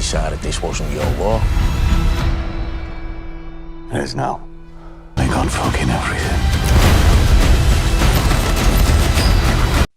decided this wasn't your war? It is now. They got fucking everything.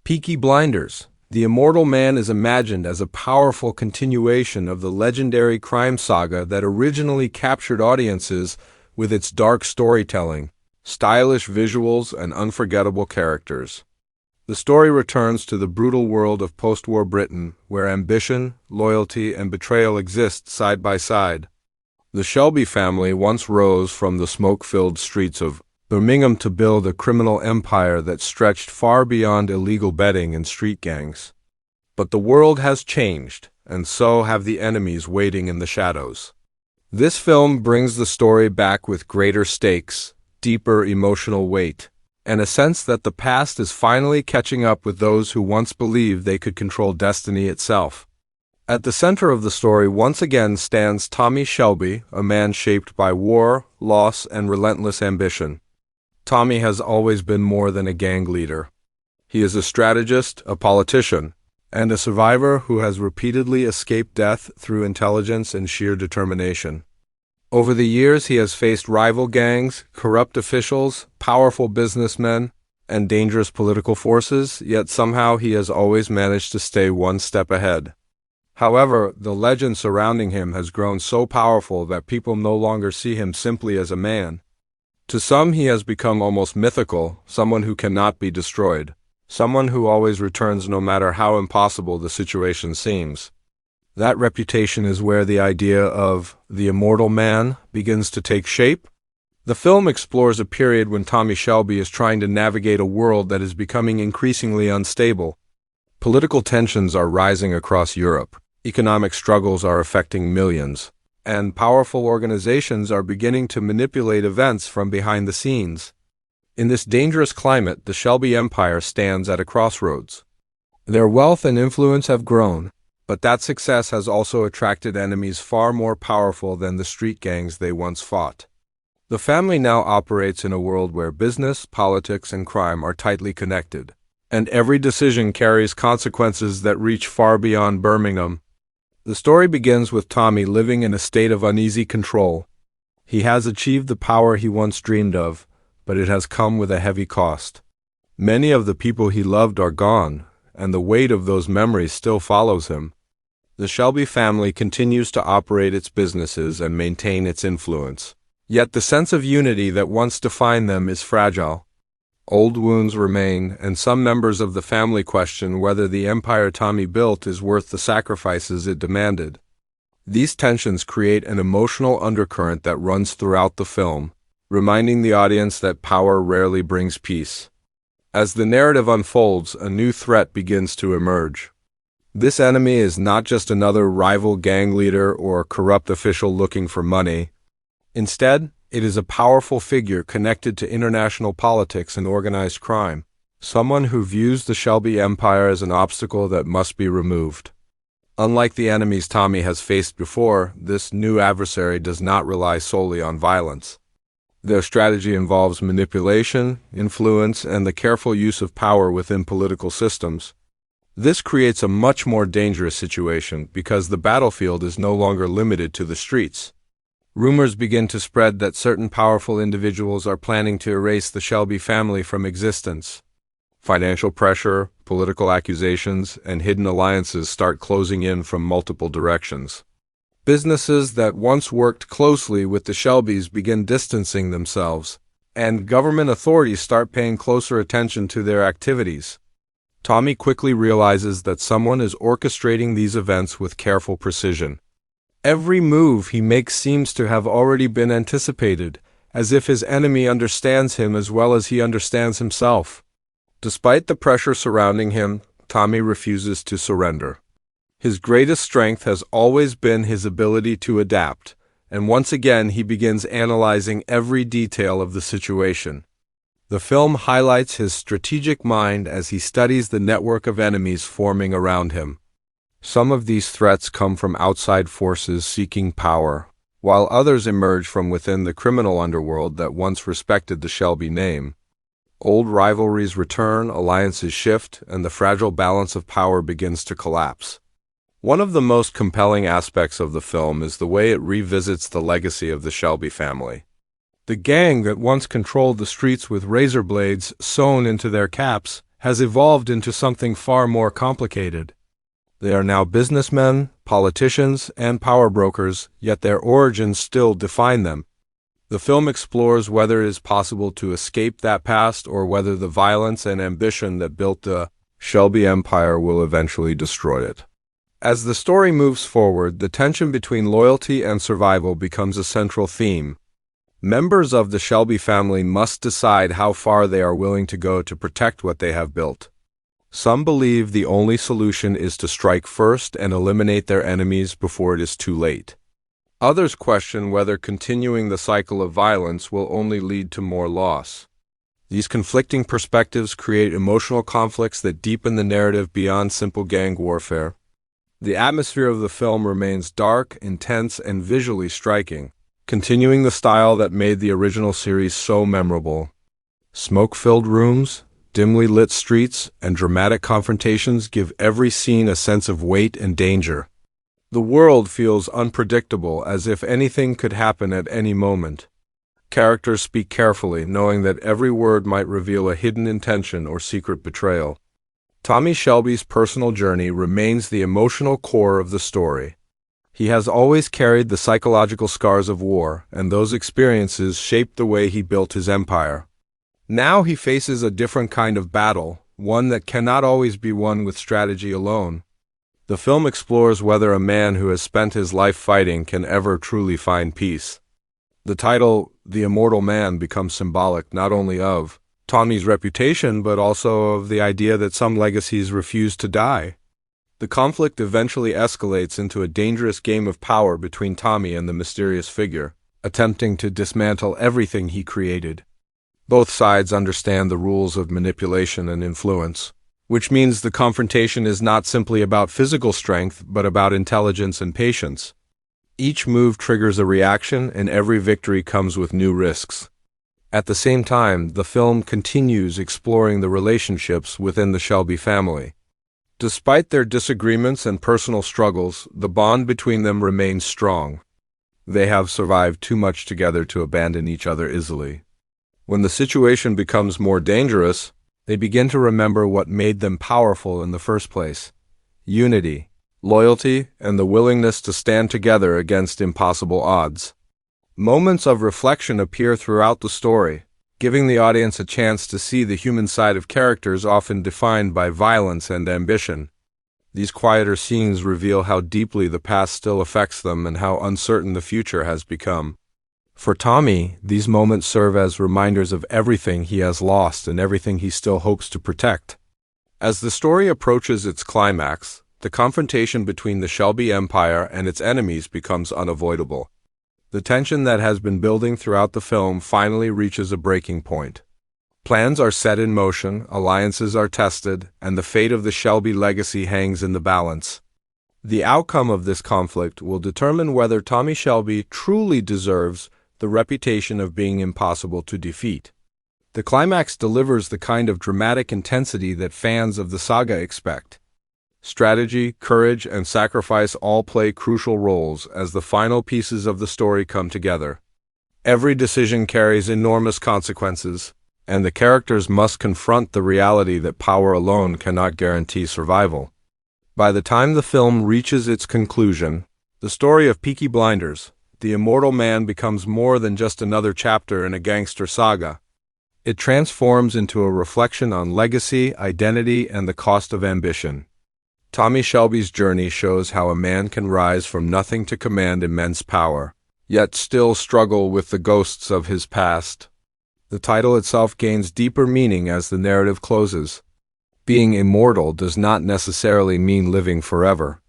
Peaky Blinders. The Immortal Man is imagined as a powerful continuation of the legendary crime saga that originally captured audiences with its dark storytelling, stylish visuals, and unforgettable characters. The story returns to the brutal world of post-war Britain, where ambition, loyalty, and betrayal exist side by side. The Shelby family once rose from the smoke-filled streets of Birmingham to build a criminal empire that stretched far beyond illegal betting and street gangs. But the world has changed, and so have the enemies waiting in the shadows. This film brings the story back with greater stakes, deeper emotional weight, and a sense that the past is finally catching up with those who once believed they could control destiny itself. At the center of the story once again stands Tommy Shelby, a man shaped by war, loss, and relentless ambition. Tommy has always been more than a gang leader. He is a strategist, a politician, and a survivor who has repeatedly escaped death through intelligence and sheer determination. Over the years, he has faced rival gangs, corrupt officials, powerful businessmen, and dangerous political forces, yet somehow he has always managed to stay one step ahead. However, the legend surrounding him has grown so powerful that people no longer see him simply as a man. To some, he has become almost mythical, someone who cannot be destroyed, someone who always returns no matter how impossible the situation seems. That reputation is where the idea of the Immortal Man begins to take shape. The film explores a period when Tommy Shelby is trying to navigate a world that is becoming increasingly unstable. Political tensions are rising across Europe, economic struggles are affecting millions, and powerful organizations are beginning to manipulate events from behind the scenes. In this dangerous climate, the Shelby Empire stands at a crossroads. Their wealth and influence have grown, but that success has also attracted enemies far more powerful than the street gangs they once fought. The family now operates in a world where business, politics, and crime are tightly connected, and every decision carries consequences that reach far beyond Birmingham. The story begins with Tommy living in a state of uneasy control. He has achieved the power he once dreamed of, but it has come with a heavy cost. Many of the people he loved are gone, and the weight of those memories still follows him. The Shelby family continues to operate its businesses and maintain its influence. Yet the sense of unity that once defined them is fragile. Old wounds remain, and some members of the family question whether the empire Tommy built is worth the sacrifices it demanded. These tensions create an emotional undercurrent that runs throughout the film, reminding the audience that power rarely brings peace. As the narrative unfolds, a new threat begins to emerge. This enemy is not just another rival gang leader or corrupt official looking for money. Instead, it is a powerful figure connected to international politics and organized crime, someone who views the Shelby Empire as an obstacle that must be removed. Unlike the enemies Tommy has faced before, this new adversary does not rely solely on violence. Their strategy involves manipulation, influence, and the careful use of power within political systems. This creates a much more dangerous situation because the battlefield is no longer limited to the streets. Rumors begin to spread that certain powerful individuals are planning to erase the Shelby family from existence. Financial pressure, political accusations, and hidden alliances start closing in from multiple directions. Businesses that once worked closely with the Shelbys begin distancing themselves, and government authorities start paying closer attention to their activities. Tommy quickly realizes that someone is orchestrating these events with careful precision. Every move he makes seems to have already been anticipated, as if his enemy understands him as well as he understands himself. Despite the pressure surrounding him, Tommy refuses to surrender. His greatest strength has always been his ability to adapt, and once again he begins analyzing every detail of the situation. The film highlights his strategic mind as he studies the network of enemies forming around him. Some of these threats come from outside forces seeking power, while others emerge from within the criminal underworld that once respected the Shelby name. Old rivalries return, alliances shift, and the fragile balance of power begins to collapse. One of the most compelling aspects of the film is the way it revisits the legacy of the Shelby family. The gang that once controlled the streets with razor blades sewn into their caps has evolved into something far more complicated. They are now businessmen, politicians, and power brokers, yet their origins still define them. The film explores whether it is possible to escape that past or whether the violence and ambition that built the Shelby Empire will eventually destroy it. As the story moves forward, the tension between loyalty and survival becomes a central theme. Members of the Shelby family must decide how far they are willing to go to protect what they have built. Some believe the only solution is to strike first and eliminate their enemies before it is too late. Others question whether continuing the cycle of violence will only lead to more loss. These conflicting perspectives create emotional conflicts that deepen the narrative beyond simple gang warfare. The atmosphere of the film remains dark, intense, and visually striking, continuing the style that made the original series so memorable. Smoke-filled rooms, dimly lit streets, and dramatic confrontations give every scene a sense of weight and danger. The world feels unpredictable, as if anything could happen at any moment. Characters speak carefully, knowing that every word might reveal a hidden intention or secret betrayal. Tommy Shelby's personal journey remains the emotional core of the story. He has always carried the psychological scars of war, and those experiences shaped the way he built his empire. Now he faces a different kind of battle, one that cannot always be won with strategy alone. The film explores whether a man who has spent his life fighting can ever truly find peace. The title, The Immortal Man, becomes symbolic not only of Tommy's reputation, but also of the idea that some legacies refuse to die. The conflict eventually escalates into a dangerous game of power between Tommy and the mysterious figure, attempting to dismantle everything he created. Both sides understand the rules of manipulation and influence, which means the confrontation is not simply about physical strength, but about intelligence and patience. Each move triggers a reaction, and every victory comes with new risks. At the same time, the film continues exploring the relationships within the Shelby family. Despite their disagreements and personal struggles, the bond between them remains strong. They have survived too much together to abandon each other easily. When the situation becomes more dangerous, they begin to remember what made them powerful in the first place: unity, loyalty, and the willingness to stand together against impossible odds. Moments of reflection appear throughout the story, giving the audience a chance to see the human side of characters often defined by violence and ambition. These quieter scenes reveal how deeply the past still affects them and how uncertain the future has become. For Tommy, these moments serve as reminders of everything he has lost and everything he still hopes to protect. As the story approaches its climax, the confrontation between the Shelby Empire and its enemies becomes unavoidable. The tension that has been building throughout the film finally reaches a breaking point. Plans are set in motion, alliances are tested, and the fate of the Shelby legacy hangs in the balance. The outcome of this conflict will determine whether Tommy Shelby truly deserves the reputation of being impossible to defeat. The climax delivers the kind of dramatic intensity that fans of the saga expect. Strategy, courage, and sacrifice all play crucial roles as the final pieces of the story come together. Every decision carries enormous consequences, and the characters must confront the reality that power alone cannot guarantee survival. By the time the film reaches its conclusion, the story of Peaky Blinders, The Immortal Man, becomes more than just another chapter in a gangster saga. It transforms into a reflection on legacy, identity, and the cost of ambition. Tommy Shelby's journey shows how a man can rise from nothing to command immense power, yet still struggle with the ghosts of his past. The title itself gains deeper meaning as the narrative closes. Being immortal does not necessarily mean living forever.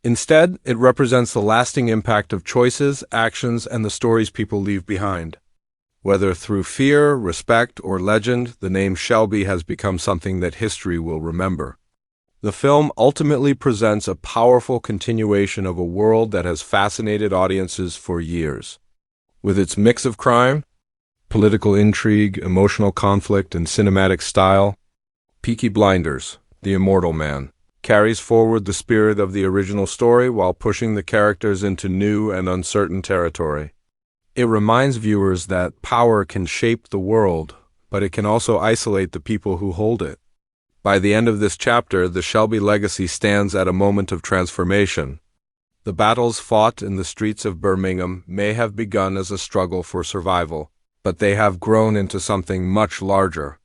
Instead, it represents the lasting impact of choices, actions, and the stories people leave behind. Whether through fear, respect, or legend, the name Shelby has become something that history will remember. The film ultimately presents a powerful continuation of a world that has fascinated audiences for years. With its mix of crime, political intrigue, emotional conflict, and cinematic style, Peaky Blinders, The Immortal Man, carries forward the spirit of the original story while pushing the characters into new and uncertain territory. It reminds viewers that power can shape the world, but it can also isolate the people who hold it. By the end of this chapter, the Shelby legacy stands at a moment of transformation. The battles fought in the streets of Birmingham may have begun as a struggle for survival, but they have grown into something much larger.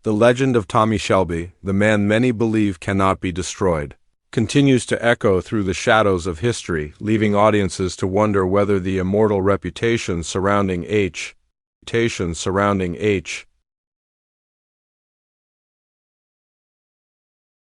The legend of Tommy Shelby, the man many believe cannot be destroyed, continues to echo through the shadows of history, leaving audiences to wonder whether the immortal reputation surrounding H